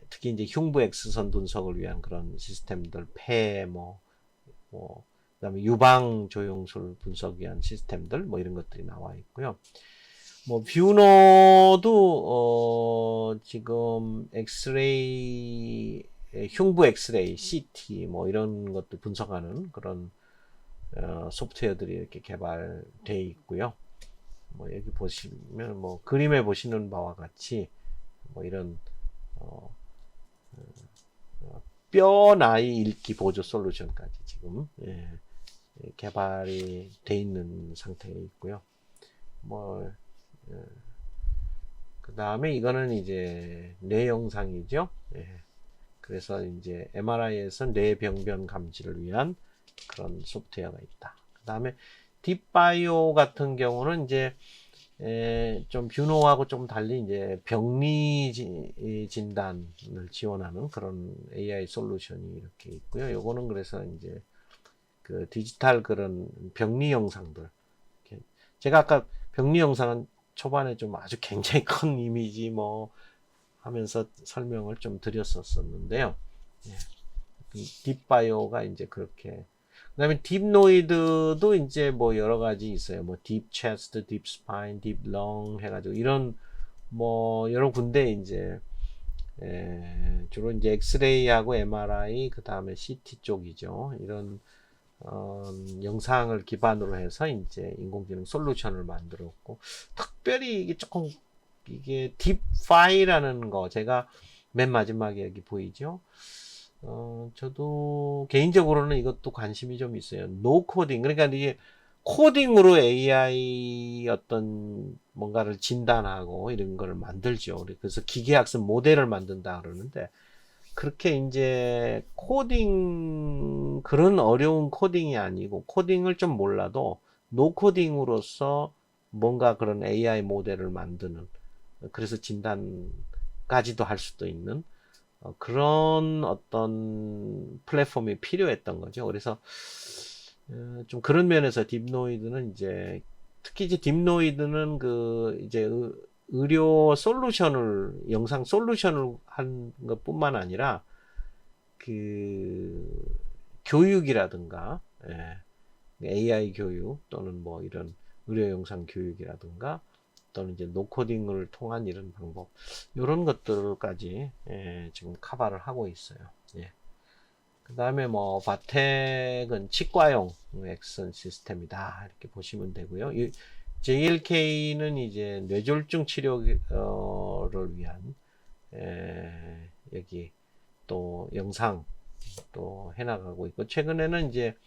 특히 이제 흉부 X선 분석을 위한 그런 시스템들, 그다음에 유방 조영술 분석 위한 시스템들, 뭐 이런 것들이 나와 있고요. 뭐 뷰노도 지금 엑스레이, 흉부 엑스레이, CT 뭐 이런 것들 분석하는 그런 소프트웨어들이 이렇게 개발되어 있고요. 뭐 여기 보시면 뭐 그림에 보시는 바와 같이 뭐 이런 뼈 나이 읽기 보조 솔루션까지 지금 개발이 돼 있는 상태에 있고요. 뭐 그 다음에 이거는 이제 뇌 영상이죠. 그래서 이제 MRI에서 뇌병변 감지를 위한 그런 소프트웨어가 있다. 그 다음에 딥바이오 같은 경우는 이제 좀 뷰노하고 좀 달리 이제 병리 진단을 지원하는 그런 AI 솔루션이 이렇게 있고요. 요거는 그래서 이제 그 디지털 그런 병리 영상들, 제가 아까 병리 영상은 초반에 좀 아주 굉장히 큰 이미지 뭐 하면서 설명을 좀 드렸었는데요. 딥바이오가 이제 그렇게, 그다음에 딥노이드도 이제 뭐 여러 가지 있어요. 뭐 딥 체스트, 딥 스파인, 딥 렁 해가지고 이런 뭐 여러 군데 이제 주로 이제 엑스레이하고 MRI, 그 다음에 CT 쪽이죠. 이런 영상을 기반으로 해서 이제 인공지능 솔루션을 만들었고, 특별히 이게 조금 이게 딥파이라는 거, 제가 맨 마지막에 여기 보이죠? 저도 개인적으로는 이것도 관심이 좀 있어요. 노 코딩. 그러니까 이게 코딩으로 AI 어떤 뭔가를 진단하고 이런 걸 만들죠. 그래서 기계학습 모델을 만든다 그러는데, 그렇게 이제 그런 어려운 코딩이 아니고, 코딩을 좀 몰라도 노 코딩으로서 뭔가 그런 AI 모델을 만드는, 그래서 진단까지도 할 수도 있는 그런 어떤 플랫폼이 필요했던 거죠. 그래서 좀 그런 면에서 딥노이드는 이제, 특히 이제 딥노이드는 그 이제 의료 솔루션을, 영상 솔루션을 한 것뿐만 아니라 그 교육이라든가, AI 교육 또는 뭐 이런 의료 영상 교육이라든가 또는 이제 노코딩을 통한 이런 방법, 이런 것들까지 지금 커버를 하고 있어요. 예. 그 다음에 뭐 바텍은 치과용 액션 시스템이다 이렇게 보시면 되고요. 이 JLK는 이제 뇌졸중 치료를 위한 여기 또 영상 또 해나가고 있고, 최근에는 이제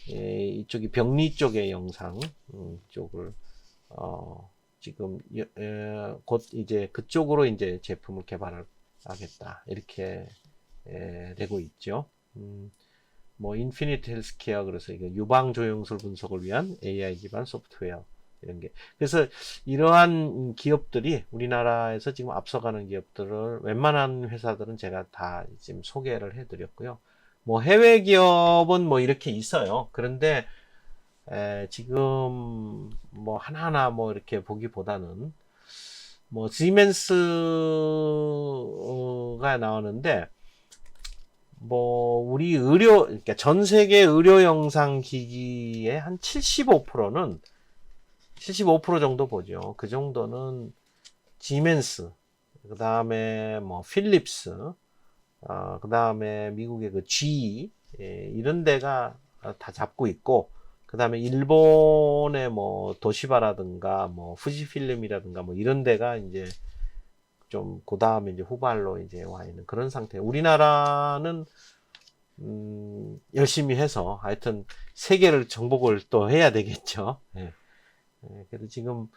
이쪽이 병리 쪽의 영상 쪽을 지금 곧 이제 그쪽으로 이제 제품을 개발하겠다 이렇게 되고 있죠. 뭐 인피니트 헬스케어, 그래서 이게 유방 조영술 분석을 위한 AI 기반 소프트웨어 이런 게, 그래서 이러한 기업들이 우리나라에서 지금 앞서가는 기업들을 웬만한 회사들은 제가 다 지금 소개를 해드렸고요. 뭐 해외 기업은 뭐 이렇게 있어요. 그런데 지금 뭐 하나하나 뭐 이렇게 보기보다는 뭐 시멘스가 나오는데, 뭐 우리 의료, 그러니까 전 세계 의료 영상 기기의 한 75%는 75% 정도 보죠. 그 정도는 지멘스, 그 다음에 뭐 필립스, 그 다음에 미국의 그 GE, 이런 데가 다 잡고 있고, 그 다음에 일본의 뭐 도시바라든가 뭐 후지필름이라든가 뭐 이런 데가 이제 좀 그 다음에 이제 후발로 이제 와 있는 그런 상태. 우리나라는 열심히 해서 하여튼 세계를 정복을 또 해야 되겠죠. 예. 그래도 지금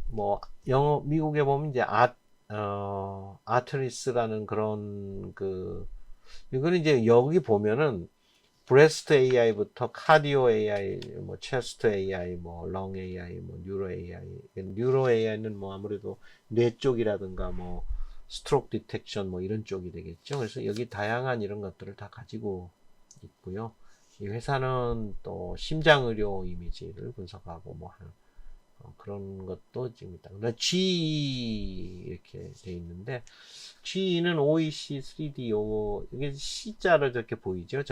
뭐 영어 미국에 보면 이제 아트리스라는 그런 그, 이거는 이제 여기 보면은 브레스트 AI부터 카디오 AI, 뭐 체스트 AI, 뭐 렁 AI, 뭐 뉴로 AI. 뉴로 AI는 뭐 아무래도 뇌 쪽이라든가 뭐 스트로크 디텍션 뭐 이런 쪽이 되겠죠. 그래서 여기 다양한 이런 것들을 다 가지고 있고요. 이 회사는 또 심장 의료 이미지를 분석하고 뭐 하는 그런 것도 지금 있다. 그다음 GE 이렇게 돼 있는데, GE는 OEC 3D, 이게 C자로 저렇게 보이죠.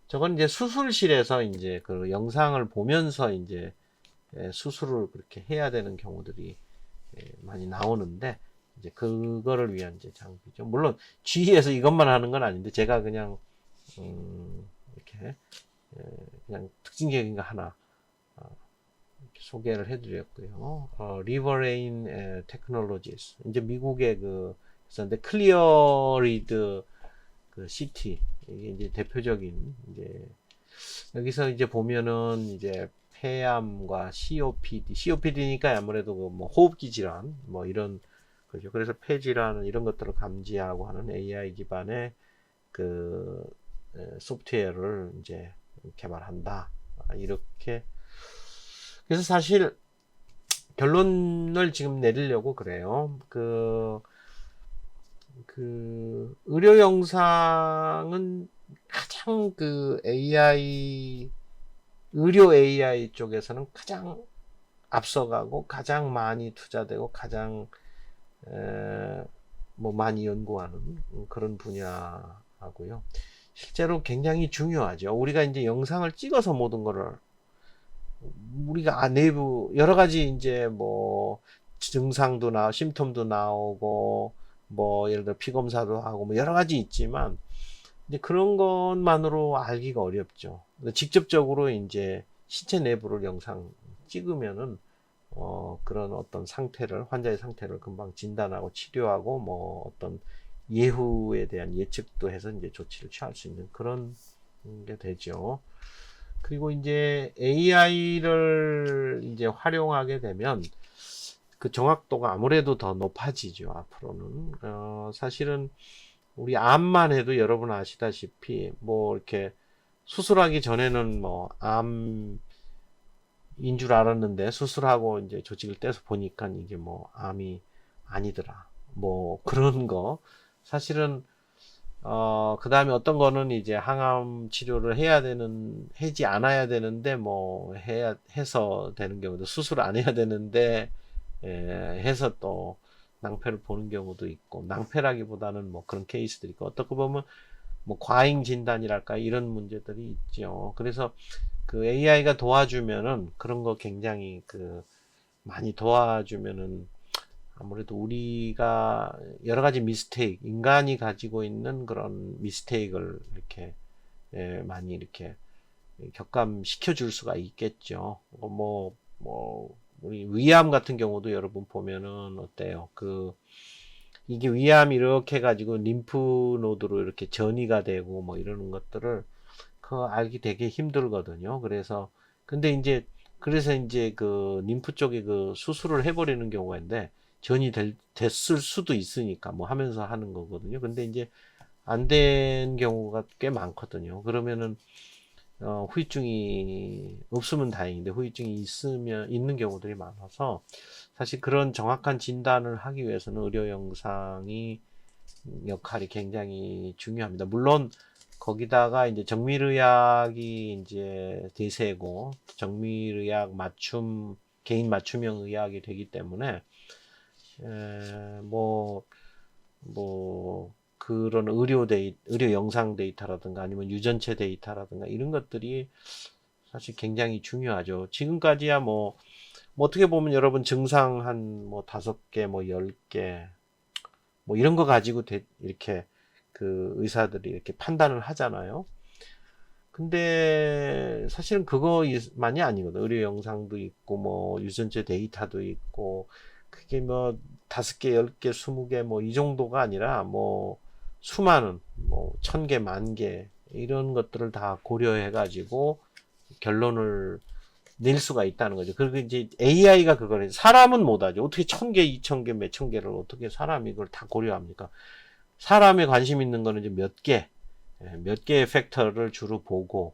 저건 이제 수술실에서 이제 그 영상을 보면서 이제 수술을 그렇게 해야 되는 경우들이 많이 나오는데, 이제 그거를 위한 이제 장비죠. 물론 GE에서 이것만 하는 건 아닌데, 제가 그냥 이렇게 그냥 특징적인 거 하나 소개를 해드렸고요. 리버레인 테크놀로지스, 이제 미국의 그 있었는데, 클리어 리드 그 시티, 이게 이제 대표적인, 이제 여기서 이제 보면은 이제 폐암과 COPD니까 아무래도 그뭐 호흡기 질환 뭐 이런 거죠. 그래서 폐 질환 이런 것들을 감지하고 하는 AI 기반의 그 소프트웨어를 이제 개발한다 이렇게. 그래서 사실 결론을 지금 내리려고 그래요. 의료 영상은 가장 그 의료 AI 쪽에서는 가장 앞서가고 가장 많이 투자되고 가장 뭐 많이 연구하는 그런 분야하고요. 실제로 굉장히 중요하죠. 우리가 이제 영상을 찍어서 모든 거를 우리가 내부 여러 가지 이제 뭐 증상도 심텀도 나오고 뭐 예를 들어 피 검사도 하고 뭐 여러 가지 있지만, 이제 그런 것만으로 알기가 어렵죠. 직접적으로 이제 신체 내부를 영상 찍으면은 그런 어떤 상태를, 환자의 상태를 금방 진단하고 치료하고 뭐 어떤 예후에 대한 예측도 해서 이제 조치를 취할 수 있는 그런 게 되죠. 그리고 이제 AI를 이제 활용하게 되면 그 정확도가 아무래도 더 높아지죠, 앞으로는. 사실은 우리 암만 해도 여러분 아시다시피 뭐 이렇게 수술하기 전에는 뭐 암인 줄 알았는데 수술하고 이제 조직을 떼서 보니까 이게 뭐 암이 아니더라. 뭐 그런 거. 사실은 그 다음에 어떤 거는 이제 항암 치료를 하지 않아야 되는데, 뭐, 해서 되는 경우도, 수술 안 해야 되는데, 해서 또 낭패를 보는 경우도 있고, 낭패라기보다는 뭐 그런 케이스들이 있고, 어떻게 보면 뭐 과잉 진단이랄까 이런 문제들이 있죠. 그래서 그 AI가 도와주면은 그런 거 굉장히 그 많이 도와주면은 아무래도 우리가 여러 가지 미스테이크, 인간이 가지고 있는 그런 미스테이크를 이렇게 많이 이렇게 격감시켜 줄 수가 있겠죠. 우리 위암 같은 경우도 여러분 보면은 어때요? 이게 위암이 이렇게 가지고 림프 노드로 이렇게 전이가 되고 뭐 이러는 것들을 알기 되게 힘들거든요. 그래서 이제 그 림프 쪽에 그 수술을 해버리는 경우가 있는데 됐을 수도 있으니까 뭐 하면서 하는 거거든요. 근데 이제 안 된 경우가 꽤 많거든요. 그러면은 후유증이 없으면 다행인데 후유증이 있는 경우들이 많아서 사실 그런 정확한 진단을 하기 위해서는 의료 영상이 역할이 굉장히 중요합니다. 물론 거기다가 이제 정밀의학이 이제 대세고 정밀의학 개인 맞춤형 의학이 되기 때문에 그런 의료 영상 데이터라든가 아니면 유전체 데이터라든가 이런 것들이 사실 굉장히 중요하죠. 지금까지야 뭐 어떻게 보면 여러분 증상 한 뭐 5개, 뭐 10개, 뭐 이런 거 가지고 이렇게 그 의사들이 이렇게 판단을 하잖아요. 근데 사실은 그거만이 아니거든. 의료 영상도 있고, 뭐 유전체 데이터도 있고, 그게 뭐 5개, 10개, 20개 뭐 이 정도가 아니라 뭐 수많은 뭐 1000개, 10,000개 이런 것들을 다 고려해 가지고 결론을 낼 수가 있다는 거죠. 그리고 이제 AI가 그거를 사람은 못하죠. 어떻게 1000개, 2000개, 몇천 개를 어떻게 사람이 이걸 다 고려합니까? 사람에 관심 있는 거는 이제 몇 개의 팩터를 주로 보고,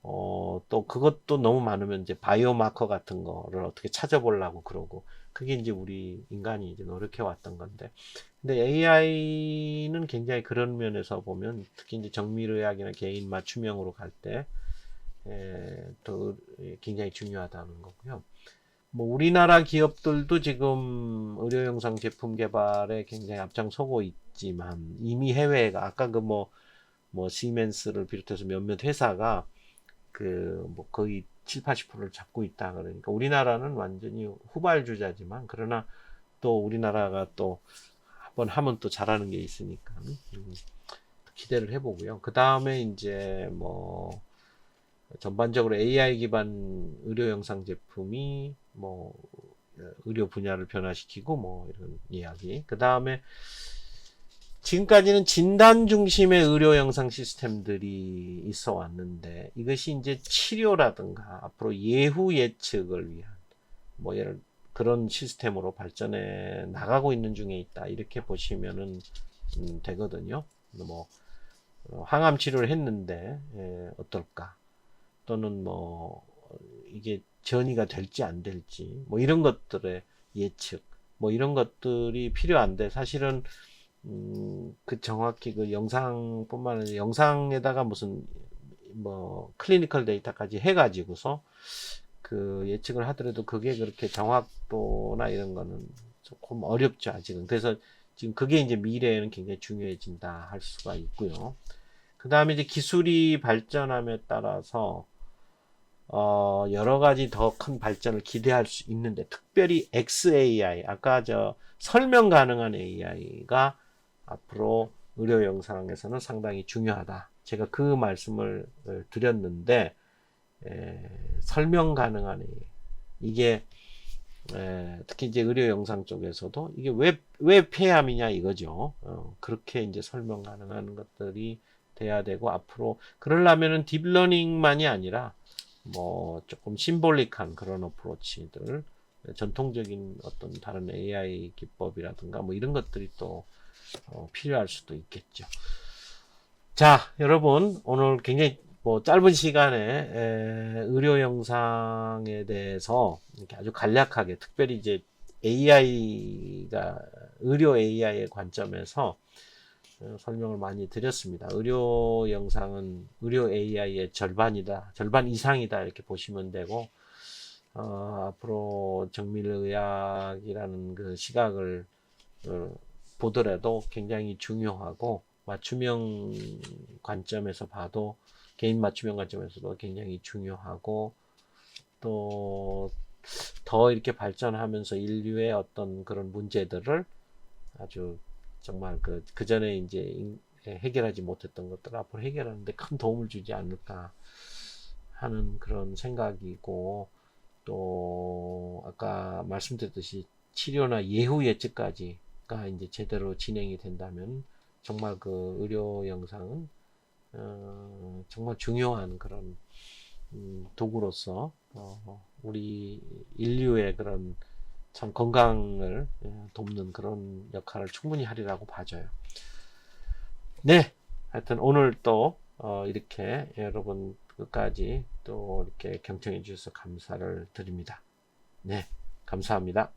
또 그것도 너무 많으면 이제 바이오마커 같은 거를 어떻게 찾아보려고 그러고, 그게 이제 우리 인간이 이제 노력해 왔던 건데. 근데 AI는 굉장히 그런 면에서 보면, 특히 이제 정밀의학이나 개인 맞춤형으로 갈 때, 또 굉장히 중요하다는 거고요. 뭐 우리나라 기업들도 지금 의료 영상 제품 개발에 굉장히 앞장서고 있지만 이미 해외가 아까 뭐 시멘스를 비롯해서 몇몇 회사가 뭐 거의 7, 80%를 잡고 있다 그러니까 우리나라는 완전히 후발주자지만 그러나 또 우리나라가 또 한번 하면 또 잘하는 게 있으니까 기대를 해보고요. 그 다음에 이제 뭐 전반적으로 AI 기반 의료 영상 제품이 뭐 의료 분야를 변화시키고 뭐 이런 이야기. 그 다음에 지금까지는 진단 중심의 의료 영상 시스템들이 있어 왔는데 이것이 이제 치료라든가 앞으로 예후 예측을 위한 뭐 그런 시스템으로 발전해 나가고 있는 중에 있다. 이렇게 보시면은 되거든요. 뭐 항암 치료를 했는데 어떨까? 또는 뭐 이게 전이가 될지 안 될지 뭐 이런 것들의 예측 뭐 이런 것들이 필요한데 사실은 그 정확히 그 영상뿐만 아니라 영상에다가 무슨 뭐 클리니컬 데이터까지 해가지고서 그 예측을 하더라도 그게 그렇게 정확도나 이런 거는 조금 어렵죠 아직은. 그래서 지금 그게 이제 미래에는 굉장히 중요해진다 할 수가 있고요. 그 다음에 이제 기술이 발전함에 따라서 여러 가지 더 큰 발전을 기대할 수 있는데, 특별히 XAI, 아까 설명 가능한 AI가 앞으로 의료 영상에서는 상당히 중요하다. 제가 그 말씀을 드렸는데, 설명 가능한 AI. 이게, 특히 이제 의료 영상 쪽에서도 이게 왜 폐암이냐 이거죠. 그렇게 이제 설명 가능한 것들이 돼야 되고, 앞으로, 그러려면은 딥러닝만이 아니라, 뭐 조금 심볼릭한 그런 어프로치들 전통적인 어떤 다른 AI 기법이라든가 뭐 이런 것들이 또 필요할 수도 있겠죠. 자, 여러분 오늘 굉장히 뭐 짧은 시간에 의료 영상에 대해서 이렇게 아주 간략하게 특별히 이제 AI가 의료 AI의 관점에서 설명을 많이 드렸습니다. 의료 영상은 의료 AI의 절반이다, 절반 이상이다 이렇게 보시면 되고 앞으로 정밀의학이라는 그 시각을 보더라도 굉장히 중요하고, 맞춤형 관점에서 봐도, 개인 맞춤형 관점에서도 굉장히 중요하고, 또 더 이렇게 발전하면서 인류의 어떤 그런 문제들을 아주 정말 그 전에 이제 해결하지 못했던 것들을 앞으로 해결하는데 큰 도움을 주지 않을까 하는 그런 생각이고, 또 아까 말씀드렸듯이 치료나 예후 예측까지가 이제 제대로 진행이 된다면 정말 그 의료 영상은 정말 중요한 그런 도구로서 우리 인류의 그런 참 건강을 돕는 그런 역할을 충분히 하리라고 봐져요. 네, 하여튼 오늘 또 이렇게 여러분 끝까지 또 이렇게 경청해 주셔서 감사를 드립니다. 네, 감사합니다.